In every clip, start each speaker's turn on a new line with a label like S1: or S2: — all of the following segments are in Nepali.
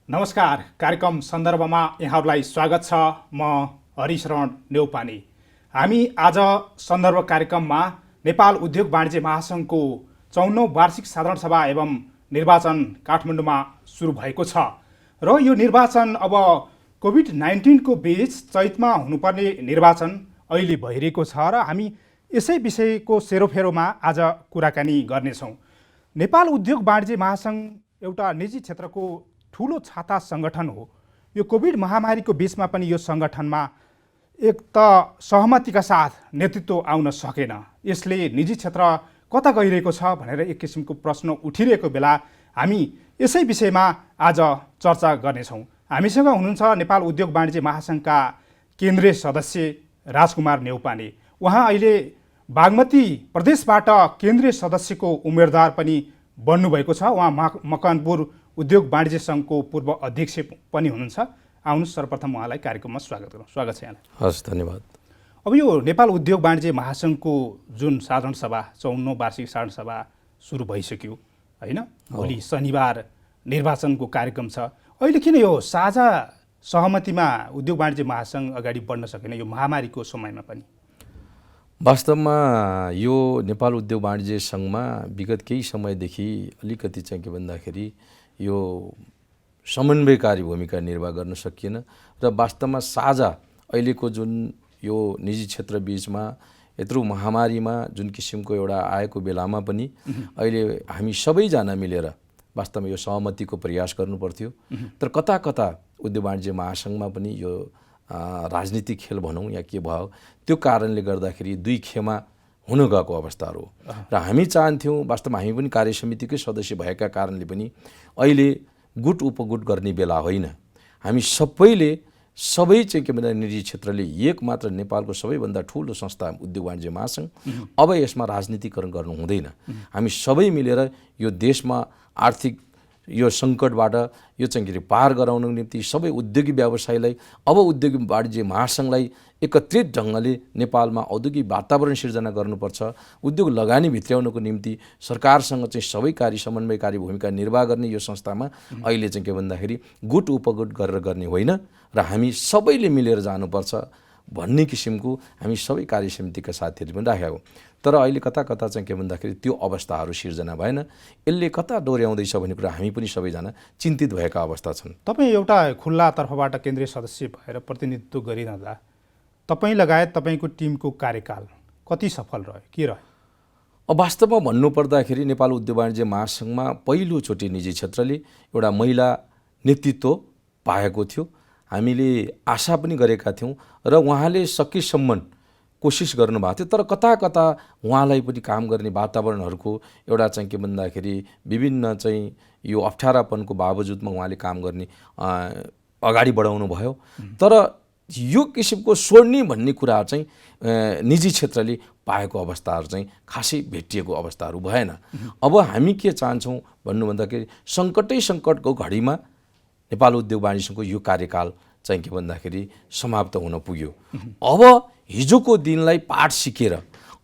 S1: नमस्कार, कार्यक्रम सन्दर्भमा यहाँहरूलाई स्वागत छ। म हरिशरण नेउपाने। हामी आज सन्दर्भ कार्यक्रममा नेपाल उद्योग वाणिज्य महासङ्घको 54औं वार्षिक साधारण सभा एवं निर्वाचन काठमाडौँमा सुरु भएको छ र यो निर्वाचन अब कोभिड-19 को बीच चैतमा हुनुपर्ने निर्वाचन अहिले भइरहेको छ र हामी यसै विषयको सेरोफेरोमा आज कुराकानी गर्नेछौँ। नेपाल उद्योग वाणिज्य महासङ्घ एउटा निजी क्षेत्रको ठुलो छाता सङ्गठन हो। यो कोभिड महामारीको बीचमा पनि यो सङ्गठनमा एक त सहमतिका साथ नेतृत्व आउन सकेन। यसले निजी क्षेत्र कता गइरहेको छ भनेर एक किसिमको प्रश्न उठिरहेको बेला हामी यसै विषयमा आज चर्चा गर्नेछौँ। हामीसँग हुनुहुन्छ नेपाल उद्योग वाणिज्य महासङ्घका केन्द्रीय सदस्य राजकुमार नेउपाने। उहाँ अहिले बागमती प्रदेशबाट केन्द्रीय सदस्यको उम्मेदवार पनि बन्नुभएको छ। उहाँ मकवानपुर उद्योग वाणिज्य सङ्घको पूर्व अध्यक्ष पनि हुनुहुन्छ। आउनुहोस्, सर्वप्रथम उहाँलाई कार्यक्रममा स्वागत गरौँ। स्वागत छ यहाँलाई।
S2: हस्, धन्यवाद।
S1: अब यो नेपाल उद्योग वाणिज्य महासङ्घको जुन साधारण सभा 54औं वार्षिक साधारण सभा सुरु भइसक्यो होइन? भोलि शनिबार निर्वाचनको कार्यक्रम छ। अहिले किन यो साझा सहमतिमा उद्योग वाणिज्य महासङ्घ अगाडि बढ्न सकेन यो महामारीको समयमा पनि?
S2: वास्तवमा यो नेपाल उद्योग वाणिज्य सङ्घमा विगत केही समयदेखि अलिकति चाहिँ के भन्दाखेरि यो समन्वयकारी भूमिका निर्वाह गर्न सकिएन र वास्तवमा साझा अहिलेको जुन यो निजी क्षेत्र बीचमा यत्रो महामारीमा जुन किसिमको एउटा आएको बेलामा पनि अहिले हामी सबैजना मिलेर वास्तवमा यो सहमतिको प्रयास गर्नुपर्थ्यो। तर कता कता उद्योग वाणिज्य महासङ्घमा पनि यो राजनीतिक खेल भनौँ या के भयो, त्यो कारणले गर्दाखेरि दुई खेमा हुन गएको अवस्थाहरू हो र हामी चाहन्थ्यौँ। वास्तवमा हामी पनि कार्य समितिकै सदस्य भएका कारणले पनि अहिले गुट उपगुट गर्ने बेला होइन। हामी सबैले सबै चाहिँ के भन्दा निजी क्षेत्रले एक मात्र नेपालको सबैभन्दा ठुलो संस्था उद्योग वाणिज्य महासङ्घ, अब यसमा राजनीतिकरण गर्नु हुँदैन। हामी सबै मिलेर यो देशमा आर्थिक यो सङ्कटबाट यो चाहिँ पार गराउनको निम्ति सबै उद्योगिक व्यवसायलाई अब उद्योग वाणिज्य महासङ्घलाई एकत्रित ढङ्गले नेपालमा औद्योगिक वातावरण सिर्जना गर्नुपर्छ। उद्योग लगानी भित्र्याउनको निम्ति सरकारसँग चाहिँ सबै कार्य समन्वयकारी भूमिका निर्वाह गर्ने यो संस्थामा अहिले चाहिँ के भन्दाखेरि गुट उपगुट गरेर गर्ने होइन र हामी सबैले मिलेर जानुपर्छ भन्ने किसिमको हामी सबै कार्य समितिका साथीहरू पनि राखेका हौँ। तर अहिले कता कता चाहिँ के भन्दाखेरि त्यो अवस्थाहरू सिर्जना भएन। यसले कता डोर्याउँदैछ भन्ने कुरा हामी पनि सबैजना चिन्तित भएका अवस्था छन्।
S1: तपाईँ एउटा खुल्ला तर्फबाट केन्द्रीय सदस्य भएर प्रतिनिधित्व गरिरहँदा तपाईँ लगायत तपाईँको टिमको कार्यकाल कति सफल रह्यो, के रह्यो?
S2: अब वास्तवमा भन्नुपर्दाखेरि नेपाल उद्योग वाणिज्य महासङ्घमा पहिलोचोटि निजी क्षेत्रले एउटा महिला नेतृत्व पाएको थियो। हामीले आशा पनि गरेका थियौँ र उहाँले सकेसम्म कोसिस गर्नुभएको थियो। तर कता कता उहाँलाई पनि काम गर्ने वातावरणहरूको एउटा चाहिँ के भन्दाखेरि विभिन्न चाहिँ यो अप्ठ्यारापनको बावजुदमा उहाँले काम गर्ने अगाडि बढाउनु भयो। तर यो किसिमको सोड्ने भन्ने कुरा चाहिँ निजी क्षेत्रले पाएको अवस्थाहरू चाहिँ खासै भेटिएको अवस्थाहरू भएन। अब हामी के चाहन्छौँ भन्नु भन्दाखेरि सङ्कटको घडीमा नेपाल उद्योग वाणिज्य सङ्घको यो कार्यकाल चाहिँ के भन्दाखेरि समाप्त हुन पुग्यो। अब हिजोको दिनलाई पाठ सिकेर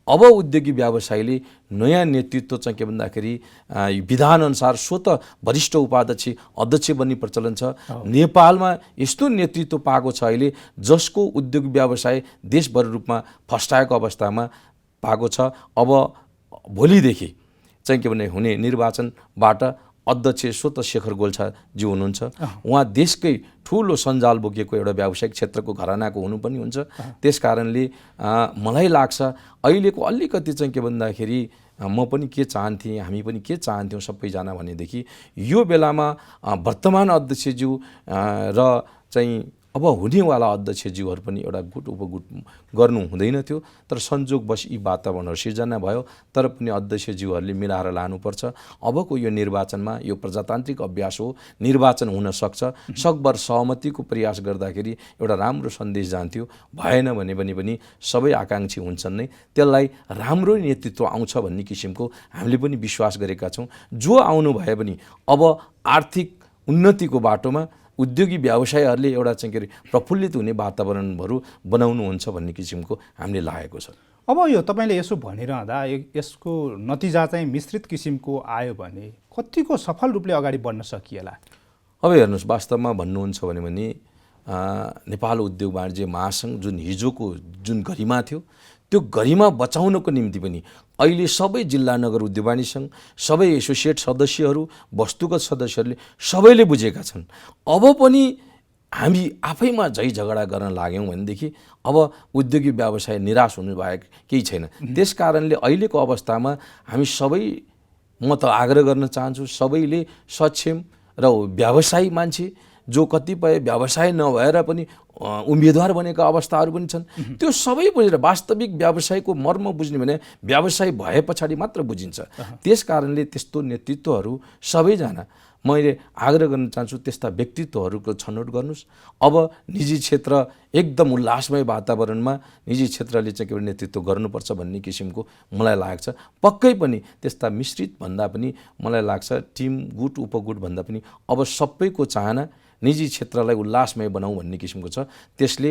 S2: अब उद्योगिक व्यवसायले नयाँ नेतृत्व चाहिँ के भन्दाखेरि विधानअनुसार स्वतः वरिष्ठ उपाध्यक्ष अध्यक्ष बन्ने प्रचलन छ। नेपालमा यस्तो नेतृत्व पाएको छ अहिले जसको उद्योग व्यवसाय देशभर रूपमा फस्टाएको अवस्थामा पाएको छ। अब भोलिदेखि चाहिँ के भने हुने निर्वाचनबाट अध्यक्ष स्वतः शेखर गोल्छाज्यू हुनुहुन्छ। उहाँ देशकै ठुलो सञ्जाल बोकेको एउटा व्यावसायिक क्षेत्रको घरानाको हुनु पनि हुन्छ। त्यस कारणले मलाई लाग्छ अहिलेको अलिकति चाहिँ के भन्दाखेरि म पनि के चाहन्थेँ, हामी पनि के चाहन्थ्यौँ सबैजना भनेदेखि यो बेलामा वर्तमान अध्यक्षज्यू र चाहिँ अब हुनेवाला अध्यक्षज्यूहरू पनि एउटा गुट उपगुट गर्नु हुँदैन थियो। तर संजोगवश यी वातावरणहरू सिर्जना भयो। तर पनि अध्यक्षज्यूहरूले मिलाएर लानुपर्छ। अबको यो निर्वाचनमा यो प्रजातान्त्रिक अभ्यास हो, निर्वाचन हुन सक्छ। सकभर सहमतिको प्रयास गर्दाखेरि एउटा राम्रो सन्देश जान्थ्यो। भएन भने पनि सबै आकाङ्क्षी हुन्छन् नै, त्यसलाई राम्रो नेतृत्व आउँछ भन्ने किसिमको हामीले पनि विश्वास गरेका छौँ। जो आउनु भए पनि अब आर्थिक उन्नतिको बाटोमा उद्योगी व्यवसायहरूले एउटा चाहिँ के अरे प्रफुल्लित हुने वातावरणहरू बनाउनुहुन्छ भन्ने किसिमको हामीले लागेको छ।
S1: अब यो तपाईले यसो भनिरहँदा यसको नतिजा चाहिँ मिश्रित किसिमको आयो भने कतिको सफल रूपले अगाडि बढ्न सकिएला?
S2: अब हेर्नुहोस्, वास्तवमा भन्नुहुन्छ भने नेपाल उद्योग वाणिज्य महासङ्घ जुन हिजोको जुन गरिमा थियो, त्यो गरिमा बचाउनको निम्ति पनि अहिले सबै जिल्ला नगर उद्योग वाणिज्य सङ्घ, सबै एसोसिएट सदस्यहरू, वस्तुगत सदस्यहरूले सबैले बुझेका छन्। अब पनि हामी आफैमा झै झगडा गर्न लाग्यौँ भनेदेखि अब उद्योगी व्यवसाय निराश हुनु बाहेक केही छैन। त्यस कारणले अहिलेको अवस्थामा हामी सबै, म त आग्रह गर्न चाहन्छु, सबैले सक्षम र व्यवसायी मान्छे जो कतिपय व्यवसाय नभएर पनि उम्मेदवार बनेका अवस्थाहरू पनि छन्, त्यो सबै बुझेर वास्तविक व्यवसायको मर्म बुझ्ने भने व्यवसाय भए पछाडि मात्र बुझिन्छ। त्यस कारणले त्यस्तो नेतृत्वहरू सबैजना, मैले आग्रह गर्न चाहन्छु, त्यस्ता व्यक्तित्वहरूको छनौट गर्नुहोस्। अब निजी क्षेत्र एकदम उल्लासमय वातावरणमा निजी क्षेत्रले चाहिँ के नेतृत्व गर्नुपर्छ भन्ने किसिमको मलाई लाग्छ। पक्कै पनि त्यस्ता मिश्रित भन्दा पनि मलाई लाग्छ टिम गुट उपगुट भन्दा पनि अब सबैको चाहना निजी क्षेत्रलाई उल्लासमय बनाऊ भन्ने किसिमको छ। त्यसले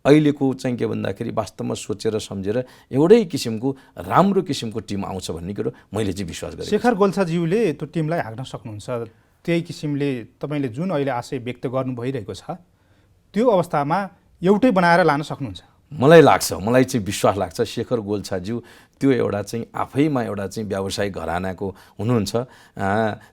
S2: अहिलेको चाहिँ के भन्दाखेरि वास्तवमा सोचेर सम्झेर एउटै किसिमको राम्रो किसिमको टिम आउँछ भन्ने कुरो मैले चाहिँ विश्वास गरेँ।
S1: शेखर गोल्छाज्यूले त्यो टिमलाई हाँक्न सक्नुहुन्छ। त्यही किसिमले तपाईँले जुन अहिले आशय व्यक्त गर्नु भइरहेको छ, त्यो अवस्थामा एउटै बनाएर लान सक्नुहुन्छ?
S2: मलाई लाग्छ, मलाई चाहिँ विश्वास लाग्छ शेखर गोल्छाज्यू त्यो एउटा चाहिँ आफैमा एउटा चाहिँ व्यवसाय घरानाको हुनुहुन्छ।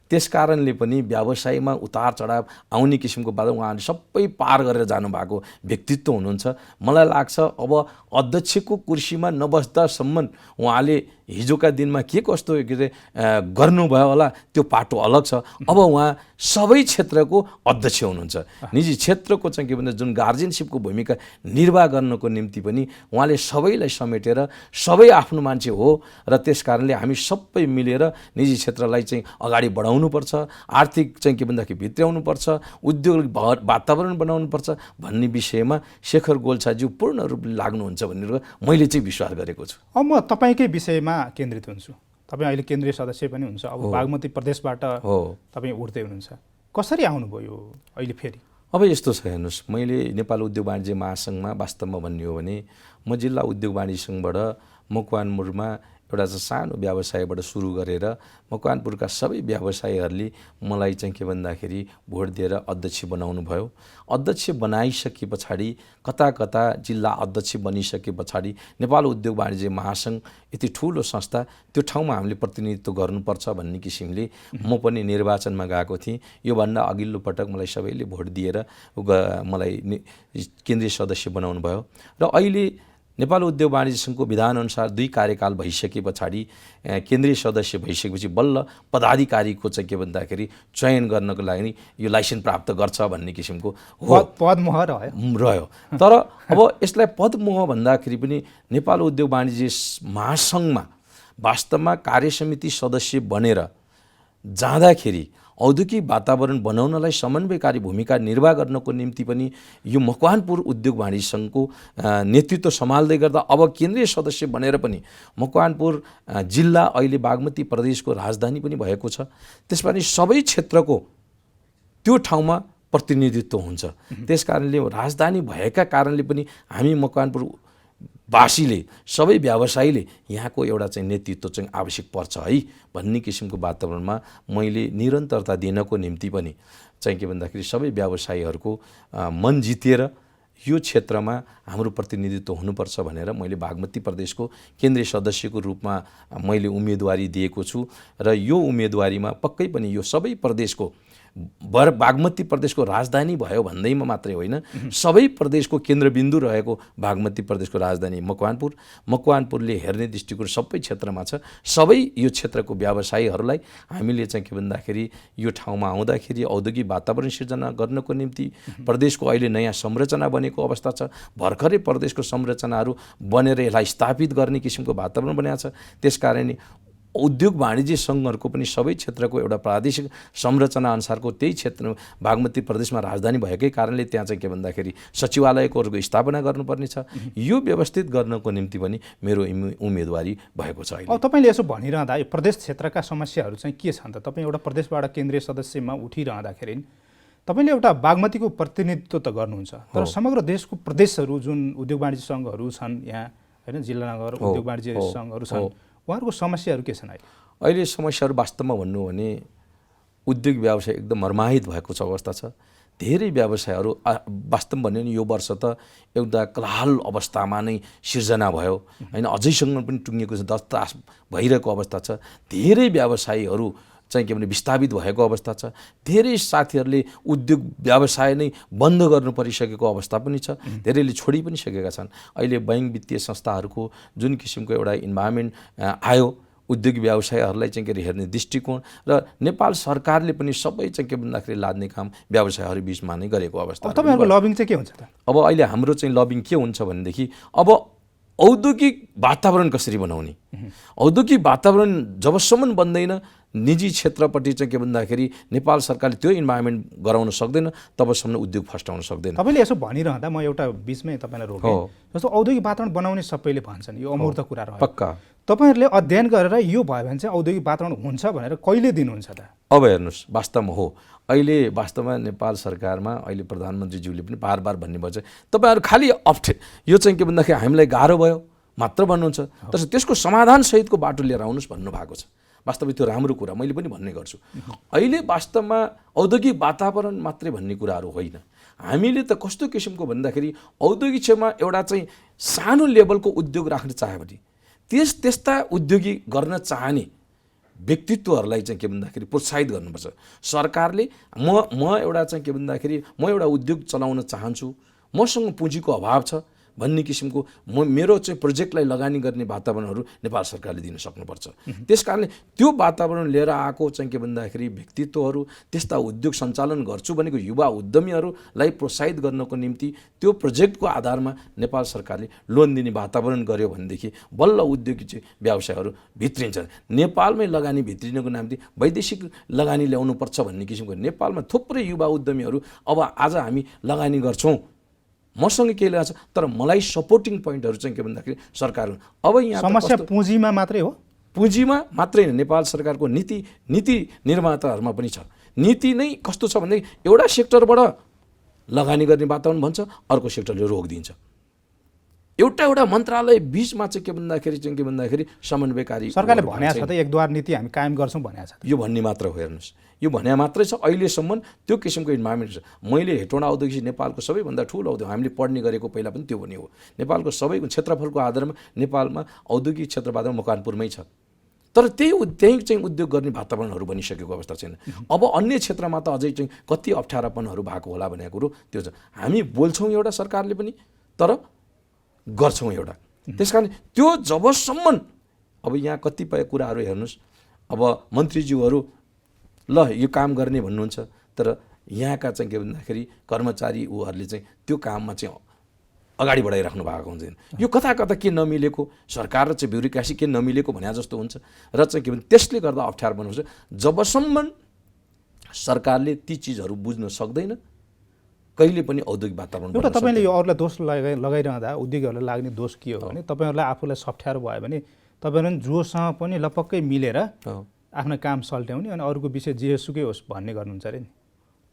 S2: त्यस कारणले पनि व्यवसायमा उतार चढाव आउने किसिमको बाधा उहाँले सबै पार गरेर जानुभएको व्यक्तित्व हुनुहुन्छ। मलाई लाग्छ अब अध्यक्षको कुर्सीमा नबस्दासम्म उहाँले हिजोका दिनमा के कस्तो के अरे गर्नुभयो होला त्यो पाटो अलग छ। अब उहाँ सबै क्षेत्रको अध्यक्ष हुनुहुन्छ। निजी क्षेत्रको चाहिँ के भन्छ जुन गार्जियनसिपको भूमिका निर्वाह गर्नको निम्ति पनि उहाँले सबैलाई समेटेर सबै आफ्नो मान्छे हो र त्यस कारणले हामी सबै मिलेर निजी क्षेत्रलाई चाहिँ अगाडि बढाउनुपर्छ, आर्थिक चाहिँ के भन्दाखेरि भित्र्याउनुपर्छ, उद्योग वातावरण बनाउनुपर्छ भन्ने विषयमा शेखर गोल्छाज्यू पूर्ण रूपले लाग्नुहुन्छ भनेर मैले चाहिँ विश्वास गरेको छु।
S1: अब म तपाईँकै विषयमा केन्द्रित हुन्छु। तपाईँ अहिले केन्द्रीय सदस्य पनि हुनुहुन्छ। अब बागमती प्रदेशबाट तपाईँ उठ्दै हुनुहुन्छ। कसरी आउनुभयो अहिले फेरि?
S2: अब यस्तो छ, हेर्नुहोस्, मैले नेपाल उद्योग वाणिज्य महासङ्घमा वास्तवमा भन्ने हो भने म जिल्ला उद्योग वाणिज्य सङ्घबाट मकवानपुरमा एउटा चाहिँ सानो व्यवसायबाट सुरु गरेर मकवानपुरका सबै व्यवसायीहरूले मलाई चाहिँ के भन्दाखेरि भोट दिएर अध्यक्ष बनाउनु भयो। अध्यक्ष बनाइसके पछाडि कता कता जिल्ला अध्यक्ष बनिसके पछाडि नेपाल उद्योग वाणिज्य महासङ्घ यति ठुलो संस्था, त्यो ठाउँमा हामीले प्रतिनिधित्व गर्नुपर्छ भन्ने किसिमले म पनि निर्वाचनमा गएको थिएँ। योभन्दा अघिल्लो पटक मलाई सबैले भोट दिएर मलाई केन्द्रीय सदस्य बनाउनु भयो र अहिले नेपाल उद्योग वाणिज्य सङ्घको विधानअनुसार 2 कार्यकाल भइसके पछाडि केन्द्रीय सदस्य भइसकेपछि बल्ल पदाधिकारीको चाहिँ के भन्दाखेरि चयन गर्नको लागि यो लाइसेन्स प्राप्त गर्छ भन्ने किसिमको
S1: पदमोह
S2: रह्यो। तर अब यसलाई पदमोह भन्दाखेरि पनि नेपाल उद्योग वाणिज्य महासङ्घमा वास्तवमा कार्यसमिति सदस्य बनेर जाँदाखेरि औद्योगिक वातावरण बनाउनलाई समन्वयकारी भूमिका निर्वाह गर्नको निम्ति पनि यो मकवानपुर उद्योग वाणिज्य सङ्घको नेतृत्व सम्हाल्दै गर्दा अब केन्द्रीय सदस्य बनेर पनि मकवानपुर जिल्ला अहिले बागमती प्रदेशको राजधानी पनि भएको छ। त्यसमा सबै क्षेत्रको त्यो ठाउँमा प्रतिनिधित्व हुन्छ। त्यस कारणले राजधानी भएका कारणले पनि हामी मकवानपुर वासीले सबै व्यवसायीले यहाँको एउटा चाहिँ नेतृत्व चाहिँ आवश्यक पर्छ है भन्ने किसिमको वातावरणमा मैले निरन्तरता दिनको निम्ति पनि चाहिँ के भन्दाखेरि सबै व्यवसायीहरूको मन जितेर यो क्षेत्रमा हाम्रो प्रतिनिधित्व हुनुपर्छ भनेर मैले बागमती प्रदेशको केन्द्रीय सदस्यको रूपमा मैले उम्मेदवारी दिएको छु र यो उम्मेदवारीमा पक्कै पनि यो सबै प्रदेशको बागमती प्रदेशको राजधानी भयो भन्दैमा मात्रै होइन, सबै प्रदेशको केन्द्रबिन्दु रहेको बागमती प्रदेशको राजधानी मकवानपुरले हेर्ने दृष्टिकोण सबै क्षेत्रमा छ। सबै यो क्षेत्रको व्यवसायीहरूलाई हामीले चाहिँ के भन्दाखेरि यो ठाउँमा आउँदाखेरि औद्योगिक वातावरण सिर्जना गर्नको निम्ति प्रदेशको अहिले नयाँ संरचना बनेको अवस्था छ। भर्खरै प्रदेशको संरचनाहरू बनेर यसलाई स्थापित गर्ने किसिमको वातावरण बनाएको छ। त्यसकारण उद्योग वाणिज्य सङ्घहरूको पनि सबै क्षेत्रको एउटा प्रादेशिक संरचना अनुसारको त्यही क्षेत्र बागमती प्रदेशमा राजधानी भएकै कारणले त्यहाँ चाहिँ के भन्दाखेरि सचिवालयको स्थापना गर्नुपर्ने छ। यो व्यवस्थित गर्नको निम्ति पनि मेरो उम्मेदवारी भएको छ।
S1: अब तपाईँले यसो भनिरहँदा यो प्रदेश क्षेत्रका समस्याहरू चाहिँ के छन् त? तपाईँ एउटा प्रदेशबाट केन्द्रीय सदस्यमा उठिरहँदाखेरि तपाईँले एउटा बागमतीको प्रतिनिधित्व त गर्नुहुन्छ, तर समग्र देशको प्रदेशहरू जुन उद्योग वाणिज्य सङ्घहरू छन् यहाँ होइन, जिल्ला नगर उद्योग वाणिज्य सङ्घहरू छन्, उहाँहरूको समस्याहरू के छन्? अहिले
S2: समस्याहरू वास्तवमा भन्नु भने उद्योग व्यवसाय एकदम मर्माहित भएको छ अवस्था छ। धेरै व्यवसायहरू वास्तव भन्यो भने यो वर्ष त एउटा कलाल अवस्थामा नै सिर्जना भयो होइन, अझैसम्म पनि टुङ्गिएको छ, दस्तास भइरहेको अवस्था छ। धेरै व्यवसायीहरू चाहिँ के भने विस्थापित भएको अवस्था छ। धेरै साथीहरूले उद्योग व्यवसाय नै बन्द गर्नु परिसकेको अवस्था पनि छ। धेरैले छोडी पनि सकेका छन्। अहिले बैङ्क वित्तीय संस्थाहरूको जुन किसिमको एउटा इन्भाइरोमेन्ट आयो उद्योग व्यवसायहरूलाई चाहिँ के अरे हेर्ने दृष्टिकोण र नेपाल सरकारले पनि सबै चाहिँ के भन्दाखेरि लाद्ने काम व्यवसायहरू बिचमा नै गरेको अवस्था।
S1: तपाईँहरूको लबिङ चाहिँ के हुन्छ त?
S2: अब अहिले हाम्रो चाहिँ लबिङ के हुन्छ भनेदेखि अब औद्योगिक वातावरण कसरी बनाउने, औद्योगिक वातावरण जबसम्म बन्दैन निजी क्षेत्रपट्टि चाहिँ के भन्दाखेरि नेपाल सरकारले त्यो इन्भाइरोमेन्ट गराउन सक्दैन तबसम्म उद्योग फस्टाउन सक्दैन।
S1: तपाईँले यसो भनिरहँदा म एउटा बिचमै तपाईँलाई रोकेँ। जस्तो औद्योगिक वातावरण बनाउने सबैले भन्छन्, यो अमूर्त कुरा रह्यो।
S2: पक्का
S1: तपाईँहरूले अध्ययन गरेर यो भयो भने चाहिँ औद्योगिक वातावरण हुन्छ भनेर कहिले दिनुहुन्छ त?
S2: अब हेर्नुहोस्, वास्तवमा हो अहिले वास्तवमा नेपाल सरकारमा अहिले प्रधानमन्त्रीज्यूले पनि बार बार भन्नुभएको छ तपाईँहरू खालि यो चाहिँ के भन्दाखेरि हामीलाई गाह्रो भयो मात्र भन्नुहुन्छ, तर त्यसको समाधानसहितको बाटो लिएर आउनुहोस् भन्नुभएको छ। वास्तवमा त्यो राम्रो कुरा मैले पनि भन्ने गर्छु। अहिले वास्तवमा औद्योगिक वातावरण मात्रै भन्ने कुराहरू होइन। हामीले त कस्तो किसिमको भन्दाखेरि औद्योगिक क्षेत्रमा एउटा चाहिँ सानो लेभलको उद्योग राख्न चाह्यो भने त्यस्ता उद्योगी गर्न चाहने व्यक्तित्वहरूलाई चाहिँ के भन्दाखेरि प्रोत्साहित गर्नुपर्छ सरकारले। म एउटा चाहिँ के भन्दाखेरि म एउटा उद्योग चलाउन चाहन्छु, मसँग पुँजीको अभाव छ भन्ने किसिमको मेरो चाहिँ प्रोजेक्टलाई लगानी गर्ने वातावरणहरू नेपाल सरकारले दिन सक्नुपर्छ। त्यसकारणले त्यो वातावरण लिएर आएको चाहिँ के भन्दाखेरि व्यक्तित्वहरू त्यस्ता उद्योग सञ्चालन गर्छु भनेको युवा उद्यमीहरूलाई प्रोत्साहित गर्नको निम्ति त्यो प्रोजेक्टको आधारमा नेपाल सरकारले लोन दिने वातावरण गर्यो भनेदेखि बल्ल उद्योगिक चाहिँ व्यवसायहरू भित्रिन्छन्। नेपालमै लगानी भित्रिनको निम्ति वैदेशिक लगानी ल्याउनुपर्छ भन्ने किसिमको नेपालमा थुप्रै युवा उद्यमीहरू अब आज हामी लगानी गर्छौँ मसँग के लाग्छ, तर मलाई सपोर्टिङ पोइन्टहरू चाहिँ के भन्दाखेरि सरकार अब यहाँ
S1: समस्या पुँजीमा मात्रै हो,
S2: पुँजीमा मात्रै होइन नेपाल सरकारको नीति निर्माताहरूमा पनि छ। नीति नै कस्तो छ भनेदेखि एउटा सेक्टरबाट लगानी गर्ने वातावरण भन्छ, अर्को सेक्टरले रोकिदिन्छ। एउटा मन्त्रालय बिचमा चाहिँ के भन्दाखेरि समन्वयकारी
S1: सरकारले भनेको छ त एकदुवार नीति हामी कायम गर्छौँ भनेको छ।
S2: यो भन्ने मात्र हो, हेर्नुहोस् यो भने मात्रै छ। अहिलेसम्म त्यो किसिमको इन्भाइरोमेन्ट छ। मैले हेटौँडा औद्योगिक नेपालको सबैभन्दा ठुलो औद्योगिक हामीले पढ्ने गरेको पहिला पनि त्यो पनि हो। नेपालको सबैको क्षेत्रफलको आधारमा नेपालमा औद्योगिक क्षेत्र वातावरण मकवानपुरमै छ, तर त्यही चाहिँ उद्योग गर्ने वातावरणहरू बनिसकेको अवस्था छैन। अब अन्य क्षेत्रमा त अझै चाहिँ कति अप्ठ्यारापनहरू भएको होला भन्ने कुरो त्यो छ। हामी बोल्छौँ एउटा, सरकारले पनि, तर गर्छौँ एउटा। त्यस कारण त्यो जबसम्म अब यहाँ कतिपय कुराहरू हेर्नुहोस्, अब मन्त्रीज्यूहरू ल यो काम गर्ने भन्नुहुन्छ, तर यहाँका चाहिँ के भन्दाखेरि कर्मचारी उहरूले चाहिँ त्यो काममा चाहिँ अगाडि बढाइराख्नु भएको हुँदैन। यो कता के नमिलेको सरकार र चाहिँ ब्युरोक्रेसी के नमिलेको भने जस्तो हुन्छ र चाहिँ के भन्छ त्यसले गर्दा अप्ठ्यारो बनाउँछ। जबसम्म सरकारले ती चिजहरू बुझ्न सक्दैन कहिले पनि औद्योगिक वातावरण
S1: एउटा तपाईँले यो अरूलाई दोष लगाइरहँदा उद्योगीहरूलाई लाग्ने दोष के हो भने तपाईँहरूलाई आफूलाई सफ्ट्यारो भयो भने तपाईँहरू जोसँग पनि लपक्कै मिलेर आफ्नो काम सल्ट्याउने अनि अरूको विषय जेसुकै होस् भन्ने गर्नुहुन्छ अरे नि।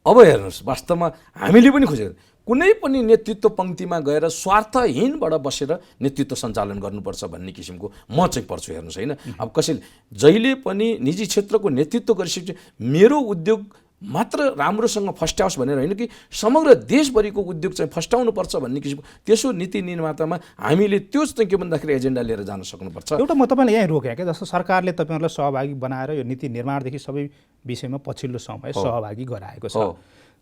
S2: अब हेर्नुहोस्, वास्तवमा हामीले पनि खोजेको कुनै पनि नेतृत्व पङ्क्तिमा गएर स्वार्थहीनबाट बसेर नेतृत्व सञ्चालन गर्नुपर्छ भन्ने किसिमको म चाहिँ पर्छु। हेर्नुहोस् होइन, अब कसैले जहिले पनि निजी क्षेत्रको नेतृत्व गरिसकेपछि मेरो उद्योग मात्र राम्रोसँग फस्ट्याओस् भनेर होइन कि समग्र देशभरिको उद्योग चाहिँ फस्टाउनुपर्छ भन्ने किसिमको त्यसो नीति निर्मातामा हामीले त्यो चाहिँ के भन्दाखेरि एजेन्डा लिएर जान सक्नुपर्छ।
S1: एउटा म तपाईँलाई यहीँ रोकेँ क्या, जस्तो सरकारले तपाईँहरूलाई सहभागी बनाएर यो नीति निर्माणदेखि सबै विषयमा पछिल्लो समय सहभागी गराएको छ,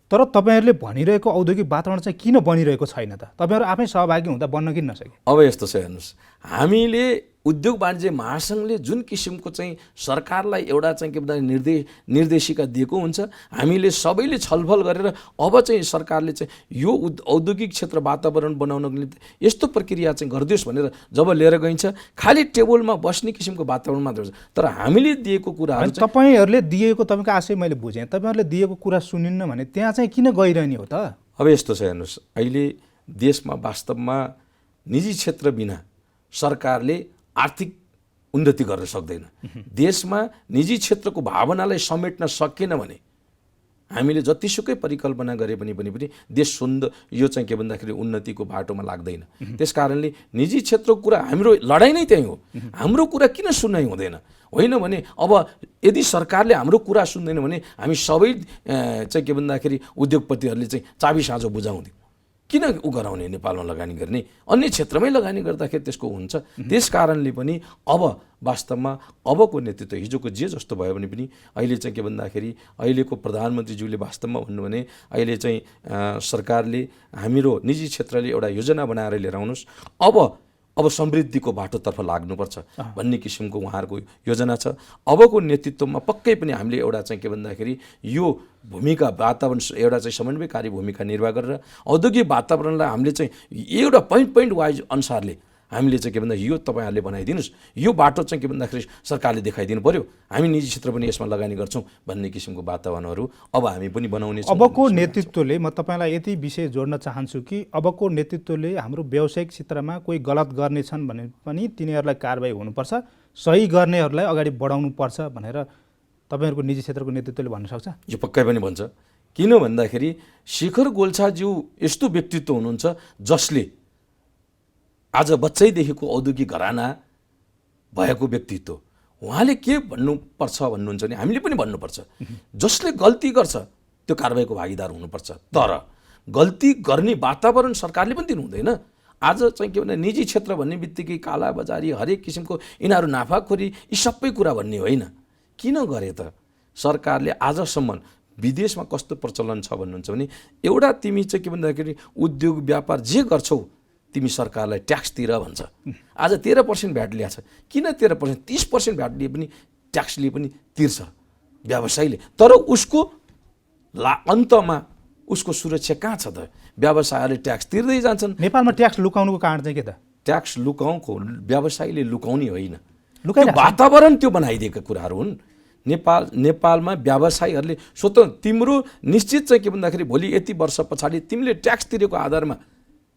S1: तर तपाईँहरूले भनिरहेको औद्योगिक वातावरण चाहिँ किन बनिरहेको छैन त? तपाईँहरू आफै सहभागी हुँदा बन्न किन नसके?
S2: अब यस्तो छ हेर्नुहोस्, हामीले उद्योग वाणिज्य महासङ्घले जुन किसिमको चाहिँ सरकारलाई एउटा चाहिँ के भन्दा निर्देशिका दिएको हुन्छ, हामीले सबैले छलफल गरेर अब चाहिँ सरकारले चाहिँ यो औद्योगिक क्षेत्र वातावरण बनाउनको निम्ति यस्तो प्रक्रिया चाहिँ गरिदियोस् भनेर जब लिएर गइन्छ खालि टेबलमा बस्ने किसिमको वातावरण मात्र हुन्छ। तर हामीले दिएको कुराहरू
S1: तपाईँहरूले दिएको तपाईँको आशय मैले बुझेँ, तपाईँहरूले दिएको कुरा सुनिन्न भने त्यहाँ चाहिँ किन गइरहने हो त?
S2: अब यस्तो छ हेर्नुहोस्, अहिले देशमा वास्तवमा निजी क्षेत्र बिना सरकारले आर्थिक उन्नति गर्न सक्दैन। देशमा निजी क्षेत्रको भावनालाई समेट्न सकेन भने हामीले जतिसुकै परिकल्पना गरे पनि देश सुन्दर यो चाहिँ के भन्दाखेरि उन्नतिको बाटोमा लाग्दैन। त्यस कारणले निजी क्षेत्रको कुरा हाम्रो लडाइँ नै त्यही हो। हाम्रो कुरा किन सुन्नै हुँदैन? होइन भने अब यदि सरकारले हाम्रो कुरा सुन्दैन भने हामी सबै चाहिँ के भन्दाखेरि उद्योगपतिहरूले चाहिँ चाबी साँझो बुझाउँथ्यौँ। किन गराउने? नेपालमा लगानी गर्ने, अन्य क्षेत्रमै लगानी गर्दाखेरि त्यसको हुन्छ। त्यस कारणले पनि अब वास्तवमा अबको नेतृत्व हिजोको जे जस्तो भयो भने पनि अहिले चाहिँ के भन्दाखेरि अहिलेको प्रधानमन्त्रीज्यूले वास्तवमा भन्नु भने अहिले चाहिँ सरकारले हाम्रो निजी क्षेत्रले एउटा योजना बनाएर लिएर आउनुहोस्, अब समृद्धिको बाटोतर्फ लाग्नुपर्छ भन्ने किसिमको उहाँहरूको योजना छ। अबको नेतृत्वमा पक्कै पनि हामीले एउटा चाहिँ के भन्दाखेरि यो भूमिका वातावरण एउटा चाहिँ समन्वयकारी भूमिका निर्वाह गरेर औद्योगिक वातावरणलाई हामीले चाहिँ एउटा पोइन्ट वाइज अनुसारले हामीले चाहिँ के भन्दा यो तपाईँहरूले बनाइदिनुहोस्, यो बाटो चाहिँ के भन्दाखेरि सरकारले देखाइदिनु पर्यो, हामी निजी क्षेत्र पनि यसमा लगानी गर्छौँ भन्ने किसिमको वातावरणहरू अब हामी पनि बनाउने छौँ।
S1: अबको नेतृत्वले, म तपाईँलाई यति विषय जोड्न चाहन्छु कि अबको नेतृत्वले हाम्रो व्यावसायिक क्षेत्रमा कोही गलत गर्नेछन् भने पनि तिनीहरूलाई कारबाही हुनुपर्छ, सही गर्नेहरूलाई अगाडि बढाउनुपर्छ भनेर तपाईँहरूको निजी क्षेत्रको नेतृत्वले भन्न सक्छ?
S2: यो पक्कै पनि भन्छ। किन भन्दाखेरि शेखर गोल्छाज्यू यस्तो व्यक्तित्व हुनुहुन्छ जसले आज बच्चैदेखिको औद्योगिक घराना भएको व्यक्तित्व। उहाँले के भन्नुपर्छ भन्नुहुन्छ भने हामीले पनि भन्नुपर्छ, जसले गल्ती गर्छ त्यो कारबाहीको भागीदार हुनुपर्छ, तर गल्ती गर्ने वातावरण सरकारले पनि दिनु हुँदैन। आज चाहिँ के भन्दा निजी क्षेत्र भन्ने बित्तिकै कालाबजारी, हरेक किसिमको यिनीहरू नाफाखोरी, यी सबै कुरा भन्ने होइन। किन गरे त? सरकारले आजसम्म विदेशमा कस्तो प्रचलन छ भन्नुहुन्छ भने एउटा तिमी चाहिँ के भन्दाखेरि उद्योग व्यापार जे गर्छौ तिमी सरकारलाई ट्याक्स तिर भन्छ। आज 13% भ्याट ल्याएको छ, किन 13%? 30% भ्याट लिए पनि ट्याक्सले पनि तिर्छ व्यवसायीले, तर उसको अन्तमा उसको सुरक्षा कहाँ छ त? व्यवसायले ट्याक्स तिर्दै जान्छन्।
S1: नेपालमा ट्याक्स लुकाउनुको कारण चाहिँ के त?
S2: ट्याक्स लुकाउनुको व्यवसायीले लुकाउने होइन, वातावरण त्यो बनाइदिएका कुराहरू हुन्। नेपालमा व्यवसायीहरूले स्वतः तिम्रो निश्चित चाहिँ के भन्दाखेरि भोलि यति वर्ष पछाडि तिमीले ट्याक्स तिरेको आधारमा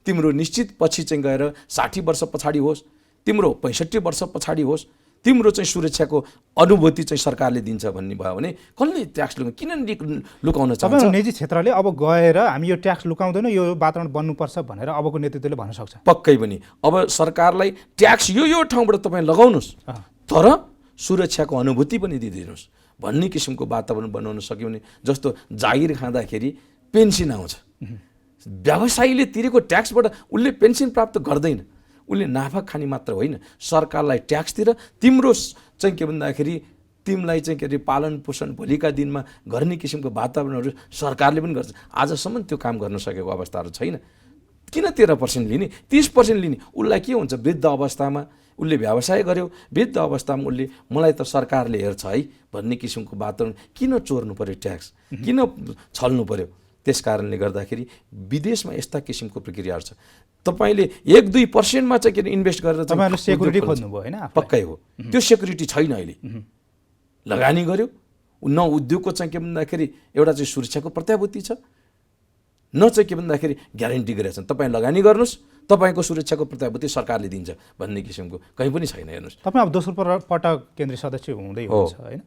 S2: तिम्रो निश्चित पछि चाहिँ गएर 60 वर्ष पछाडि होस्, तिम्रो 65 वर्ष पछाडि होस्, तिम्रो चाहिँ सुरक्षाको अनुभूति चाहिँ सरकारले दिन्छ भन्ने भयो भने कसले ट्याक्स किन लुकाउन चाहन्छ?
S1: निजी क्षेत्रले अब गएर हामी यो ट्याक्स लुकाउँदैन, यो वातावरण बन्नुपर्छ भनेर अबको नेतृत्वले भन्न सक्छ?
S2: पक्कै पनि। अब सरकारलाई ट्याक्स यो ठाउँबाट तपाईँ लगाउनुहोस्, तर सुरक्षाको अनुभूति पनि दिइदिनुहोस् भन्ने किसिमको वातावरण बनाउन सक्यो भने, जस्तो जागिर खाँदाखेरि पेन्सन आउँछ, व्यवसायीले तिरेको ट्याक्सबाट उसले पेन्सन प्राप्त गर्दैन, उसले नाफा खाने मात्र होइन, सरकारलाई ट्याक्स तिर तिम्रो चाहिँ के भन्दाखेरि तिमीलाई चाहिँ के अरे पालन पोषण भोलिका दिनमा गर्ने किसिमको वातावरणहरू सरकारले पनि गर्छ। आजसम्म त्यो काम गर्न सकेको अवस्थाहरू छैन। किन 13% लिने, 30% लिने? उसलाई के हुन्छ? वृद्ध अवस्थामा उसले व्यवसाय गर्यो, वृद्ध अवस्थामा उसले मलाई त सरकारले हेर्छ है भन्ने किसिमको वातावरण किन चोर्नु पर्यो? ट्याक्स किन छल्नु पर्यो? त्यस कारणले गर्दाखेरि विदेशमा यस्ता किसिमको प्रक्रियाहरू छ। तपाईँले 1-2% चाहिँ किन इन्भेस्ट गरेर
S1: तपाईँहरूले सेक्युरिटी खोज्नुभयो होइन?
S2: पक्कै हो, त्यो सेक्युरिटी छैन। अहिले लगानी गर्यो न, उद्योगको चाहिँ के भन्दाखेरि एउटा चाहिँ सुरक्षाको प्रत्याभूति छ, न चाहिँ के भन्दाखेरि ग्यारेन्टी गरेका छन् तपाईँ लगानी गर्नुहोस्, तपाईँको सुरक्षाको प्रत्याभूति सरकारले दिन्छ भन्ने किसिमको कहीँ पनि छैन। हेर्नुहोस्,
S1: तपाईँ अब दोस्रो पटक केन्द्रीय सदस्य हुँदै हुन्छ होइन?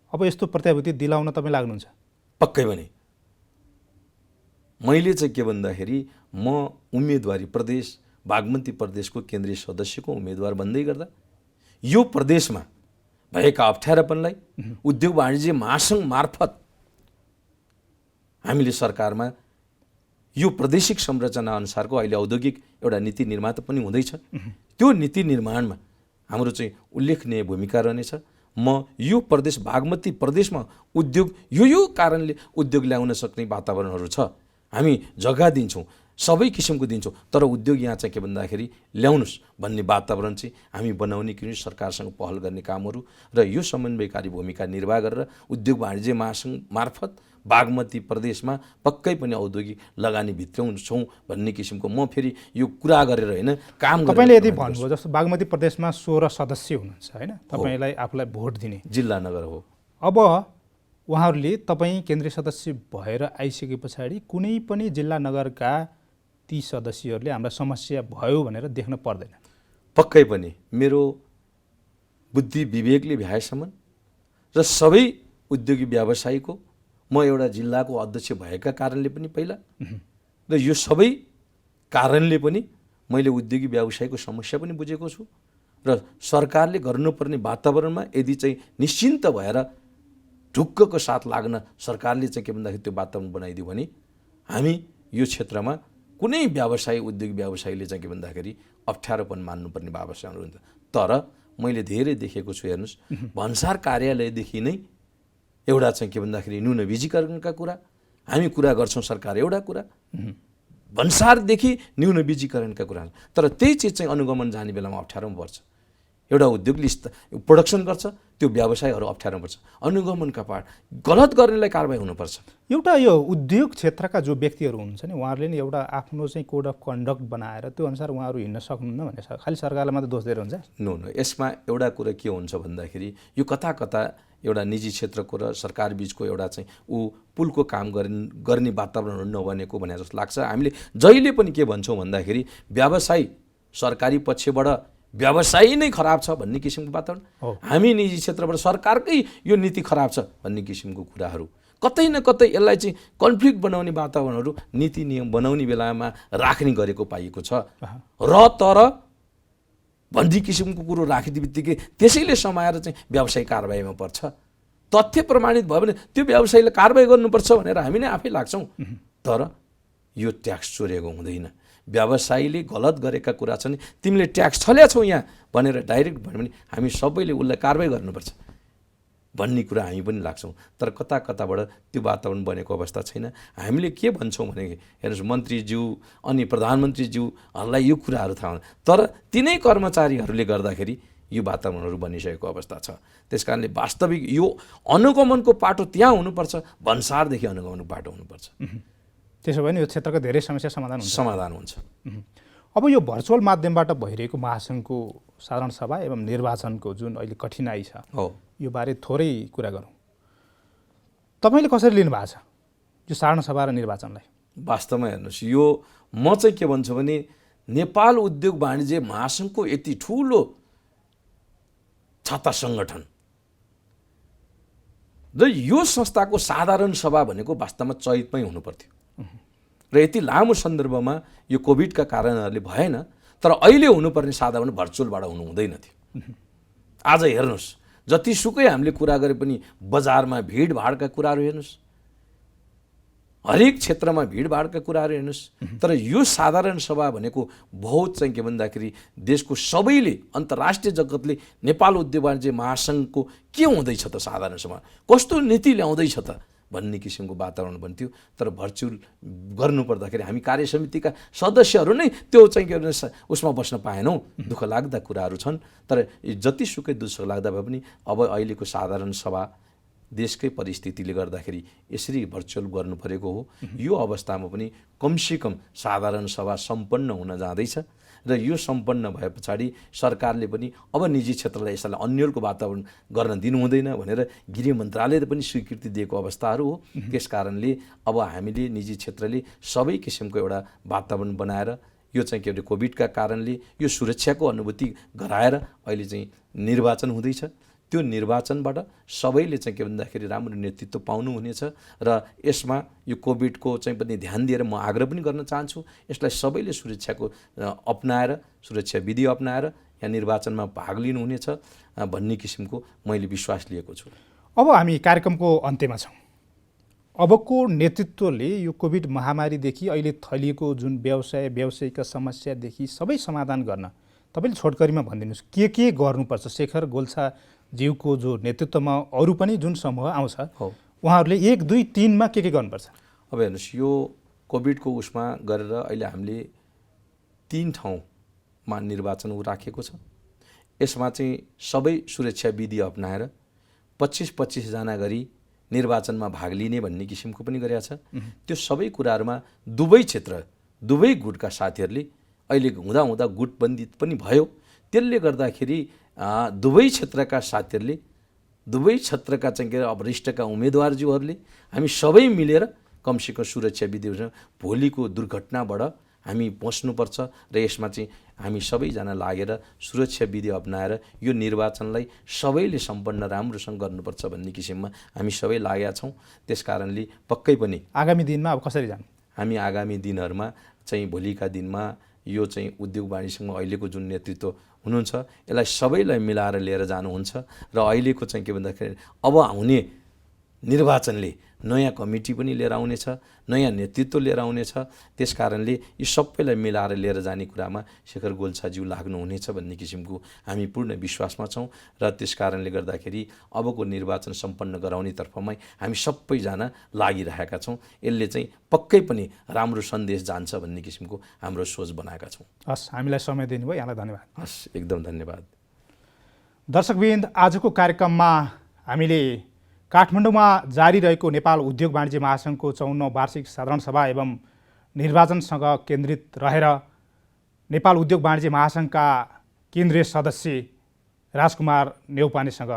S1: अब यस्तो प्रत्याभूति दिलाउन तपाईँ लाग्नुहुन्छ?
S2: पक्कै पनि। मैले चाहिँ के भन्दाखेरि म उम्मेदवारी प्रदेश बागमती प्रदेशको केन्द्रीय सदस्यको उम्मेदवार बन्दै गर्दा यो प्रदेशमा भएका अप्ठ्यारापनलाई उद्योग वाणिज्य महासङ्घ मार्फत हामीले सरकारमा यो प्रादेशिक संरचना अनुसारको अहिले औद्योगिक एउटा नीति निर्माण पनि हुँदैछ। त्यो नीति निर्माणमा हाम्रो चाहिँ उल्लेखनीय भूमिका रहनेछ। म यो प्रदेश बागमती प्रदेशमा उद्योग यो कारणले उद्योग ल्याउन सक्ने वातावरणहरू छ, हामी जग्गा दिन्छौँ, सबै किसिमको दिन्छौँ, तर उद्योग यहाँ चाहिँ के भन्दाखेरि ल्याउनुहोस् भन्ने वातावरण चाहिँ हामी बनाउने कि सरकारसँग पहल गर्ने कामहरू र यो समन्वयकारी भूमिका निर्वाह गरेर उद्योग वाणिज्य महासङ्घ मार्फत बागमती प्रदेशमा पक्कै पनि औद्योगिक लगानी भित्राउँछौँ भन्ने किसिमको म फेरि यो कुरा गरेर होइन काम गरेर।
S1: तपाईँले यदि भन्नुभयो जस्तो बागमती प्रदेशमा 16 सदस्य हुनुहुन्छ होइन, तपाईँलाई आफूलाई भोट दिने
S2: जिल्ला नगर हो।
S1: अब उहाँहरूले तपाईँ केन्द्रीय सदस्य भएर आइसके पछाडि कुनै पनि जिल्ला नगरका ती सदस्यहरूले हामीलाई समस्या भयो भनेर देख्न पर्दैन?
S2: पक्कै पनि मेरो बुद्धि विवेकले भ्याएसम्म र सबै उद्योगी व्यवसायीको म एउटा जिल्लाको अध्यक्ष भएका कारणले पनि पहिला र यो सबै कारणले पनि मैले उद्योगी व्यवसायको समस्या पनि बुझेको छु र सरकारले गर्नुपर्ने वातावरणमा यदि चाहिँ निश्चिन्त भएर ढुक्कको साथ लाग्न सरकारले चाहिँ के भन्दाखेरि त्यो वातावरण बनाइदियो भने हामी यो क्षेत्रमा कुनै व्यवसाय उद्योग व्यवसायले चाहिँ के भन्दाखेरि अप्ठ्यारोपन मान्नुपर्ने व्यवसायहरू हुन्छ। तर मैले धेरै देखेको छु, हेर्नुहोस्, भन्सार कार्यालयदेखि नै एउटा चाहिँ के भन्दाखेरि न्यून बीजीकरणका कुरा हामी कुरा गर्छौँ, सरकार एउटा कुरा, भन्सारदेखि न्यून बीजीकरणका कुरा, तर त्यही चिज चाहिँ अनुगमन जाने बेलामा अप्ठ्यारोमा पर्छ। एउटा उद्योगले प्रोडक्सन गर्छ, त्यो व्यवसायहरू अप्ठ्यारोमा पर्छ। अनुगमनका पार्ट गलत गर्नेलाई कारबाही हुनुपर्छ।
S1: एउटा यो उद्योग क्षेत्रका जो व्यक्तिहरू हुन्छ नि, उहाँहरूले नि एउटा आफ्नो चाहिँ कोड अफ कन्डक्ट बनाएर त्यो अनुसार उहाँहरू हिँड्न सक्नुहुन्न भने खालि सरकारलाई मात्रै दोष दिएर हुन्छ?
S2: नो, यसमा एउटा कुरा के हुन्छ भन्दाखेरि यो कता कता एउटा निजी क्षेत्रको र सरकार बिचको एउटा चाहिँ पुलको काम गर्ने वातावरणहरू नबनेको भने जस्तो लाग्छ। हामीले जहिले पनि के भन्छौँ भन्दाखेरि व्यवसाय सरकारी पक्षबाट व्यवसाय नै खराब छ भन्ने किसिमको वातावरण, हामी निजी क्षेत्रबाट सरकारकै यो नीति खराब छ भन्ने किसिमको कुराहरू, कतै न कतै यसलाई चाहिँ कन्फ्लिक्ट बनाउने वातावरणहरू नीति नियम बनाउने बेलामा राख्ने गरेको पाइएको छ। र तर भन्ने किसिमको कुरो राखिदिए बित्तिकै त्यसैले समाएर चाहिँ व्यवसाय कारबाहीमा पर्छ। तथ्य प्रमाणित भयो भने त्यो व्यवसायले कारबाही गर्नुपर्छ भनेर हामी नै आफै लाग्छौँ। तर यो ट्याक्स चोरेको हुँदैन। व्यवसायीले गलत गरेका कुरा छन्, तिमीले ट्याक्स छल्याछौ यहाँ भनेर डाइरेक्ट भन्यो भने हामी सबैले उसलाई कारबाही गर्नुपर्छ भन्ने कुरा हामी पनि लाग्छौँ। तर कता कताबाट त्यो वातावरण बनेको अवस्था छैन। हामीले के भन्छौँ भने हेर्नुहोस्, मन्त्रीज्यू अनि प्रधानमन्त्रीज्यूहरूलाई यो कुराहरू थाहा हुन्, तर तिनै कर्मचारीहरूले गर्दाखेरि यो वातावरणहरू बनिसकेको अवस्था छ। त्यस कारणले वास्तविक यो अनुगमनको पाटो त्यहाँ हुनुपर्छ, भन्सारदेखि अनुगमनको पाटो हुनुपर्छ।
S1: त्यसो भने यो क्षेत्रको धेरै समस्या समाधान
S2: हुन्छ।
S1: अब यो भर्चुअल माध्यमबाट भइरहेको महासङ्घको साधारण सभा एवं निर्वाचनको जुन अहिले कठिनाइ छ, यो बारे थोरै कुरा गरौँ। तपाईँले कसरी लिनुभएको छ यो साधारण सभा र निर्वाचनलाई?
S2: वास्तवमा हेर्नुहोस्, यो म चाहिँ के भन्छु भने नेपाल उद्योग वाणिज्य महासङ्घको यति ठुलो छाता सङ्गठन र यो संस्थाको साधारण सभा भनेको वास्तवमा चैतमै हुनुपर्थ्यो र यति लामो सन्दर्भमा यो कोभिडका कारणहरूले भएन। तर अहिले हुनुपर्ने साधारण भर्चुअलबाट हुनु हुँदैन थियो। आज हेर्नुहोस्, जतिसुकै हामीले कुरा गरे पनि बजारमा भिडभाडका कुराहरू हेर्नुहोस्, हरेक क्षेत्रमा भिडभाडका कुराहरू हेर्नुहोस्। तर यो साधारण सभा भनेको बहुत चाहिँ के भन्दाखेरि देशको सबैले, अन्तर्राष्ट्रिय जगतले नेपाल उद्योग वाणिज्य महासङ्घको के हुँदैछ त, साधारण सभा कस्तो नीति ल्याउँदैछ त भन्ने किसिमको वातावरण बन्थ्यो। तर भर्चुअल गर्नुपर्दाखेरि हामी कार्य समितिका सदस्यहरू नै त्यो चाहिँ के भन्छ उसमा बस्न पाएनौँ। दुःख लाग्दा कुराहरू छन्। तर जतिसुकै दुःख लाग्दा भए पनि अब अहिलेको साधारण सभा देशकै परिस्थितिले गर्दाखेरि यसरी भर्चुअल गर्नु परेको हो। यो अवस्थामा पनि कमसेकम साधारण सभा सम्पन्न हुन जाँदैछ र यो सम्पन्न भए पछाडि सरकारले पनि अब निजी क्षेत्रलाई यसलाई अन्यलको वातावरण गर्न दिनु हुँदैन भनेर गृह मन्त्रालयले पनि स्वीकृति दिएको अवस्थाहरू हो। त्यस कारणले अब हामीले निजी क्षेत्रले सबै किसिमको एउटा वातावरण बनाएर यो चाहिँ के अरे कोभिडका कारणले यो सुरक्षाको अनुभूति गराएर अहिले चाहिँ निर्वाचन हुँदैछ। त्यो निर्वाचनबाट सबैले चाहिँ के भन्दाखेरि राम्रो नेतृत्व पाउनुहुनेछ र यसमा यो कोभिडको चाहिँ पनि ध्यान दिएर म आग्रह पनि गर्न चाहन्छु, यसलाई सबैले सुरक्षाको अपनाएर, सुरक्षा विधि अपनाएर यहाँ निर्वाचनमा भाग लिनुहुनेछ भन्ने किसिमको मैले विश्वास लिएको छु।
S1: अब हामी कार्यक्रमको अन्त्यमा छौँ। अबको नेतृत्वले यो कोभिड महामारीदेखि अहिले थलिएको जुन व्यवसायिक समस्यादेखि सबै समाधान गर्न तपाईँले छोटकरीमा भनिदिनुहोस् के गर्नुपर्छ? शेखर गोल्छा ज्यूको जो नेतृत्वमा अरू पनि जुन समूह आउँछ उहाँहरूले 1, 2, 3मा के गर्नुपर्छ?
S2: अब हेर्नुहोस्, यो कोभिडको उसमा गरेर अहिले हामीले 3 ठाउँमा निर्वाचन राखेको छ। यसमा चाहिँ सबै सुरक्षा विधि अपनाएर 25-25 जना गरी निर्वाचनमा भाग लिने भन्ने किसिमको पनि गरेका छ। त्यो सबै कुराहरूमा दुवै क्षेत्र, दुवै गुटका साथीहरूले अहिले हुँदा गुटबन्दी पनि भयो। त्यसले गर्दाखेरि दुवै क्षेत्रका साथीहरूले, दुवै क्षेत्रका चाहिँ के अरे वरिष्ठका उम्मेदवारज्यूहरूले हामी सबै मिलेर कमसेकम सुरक्षा विधि भोलिको दुर्घटनाबाट हामी पस्नुपर्छ र यसमा चाहिँ हामी सबैजना लागेर सुरक्षा विधि अपनाएर यो निर्वाचनलाई सबैले सम्पन्न राम्रोसँग गर्नुपर्छ भन्ने किसिममा हामी सबै लागेका छौँ। त्यस कारणले पक्कै पनि
S1: आगामी दिनमा अब कसरी जाने?
S2: हामी आगामी दिनहरूमा चाहिँ भोलिका दिनमा यो चाहिँ उद्योग वाणिज्यसँग अहिलेको जुन नेतृत्व हुनुहुन्छ यसलाई सबैलाई मिलाएर लिएर जानुहुन्छ र अहिलेको चाहिँ के भन्दाखेरि अब आउने निर्वाचनले नयाँ कमिटी पनि लिएर आउनेछ, नयाँ नेतृत्व लिएर आउनेछ। त्यस कारणले यी सबैलाई मिलाएर लिएर जाने कुरामा शेखर गोल्छाज्यू लाग्नुहुनेछ भन्ने किसिमको हामी पूर्ण विश्वासमा छौँ र त्यस कारणले गर्दाखेरि अबको निर्वाचन सम्पन्न गराउने तर्फमै हामी सबैजना लागिरहेका छौँ। यसले चाहिँ पक्कै पनि राम्रो सन्देश जान्छ भन्ने किसिमको हाम्रो सोच बनाएका छौँ।
S1: हस्, हामीलाई समय दिनुभयो, यहाँलाई धन्यवाद।
S2: हस्, एकदम धन्यवाद।
S1: दर्शकवृन्द, आजको कार्यक्रममा हामीले काठमाडौँमा जारी रहेको नेपाल उद्योग वाणिज्य महासङ्घको 54औं वार्षिक साधारण सभा एवं निर्वाचनसँग केन्द्रित रहेर नेपाल उद्योग वाणिज्य महासङ्घका केन्द्रीय सदस्य राजकुमार नेउपानेसँग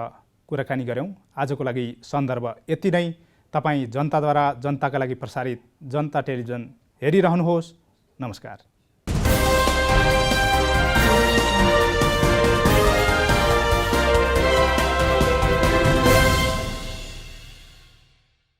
S1: कुराकानी गऱ्यौँ। आजको लागि सन्दर्भ यति नै। तपाईँ जनताद्वारा जनताका लागि प्रसारित जनता टेलिभिजन हेरिरहनुहोस्। नमस्कार।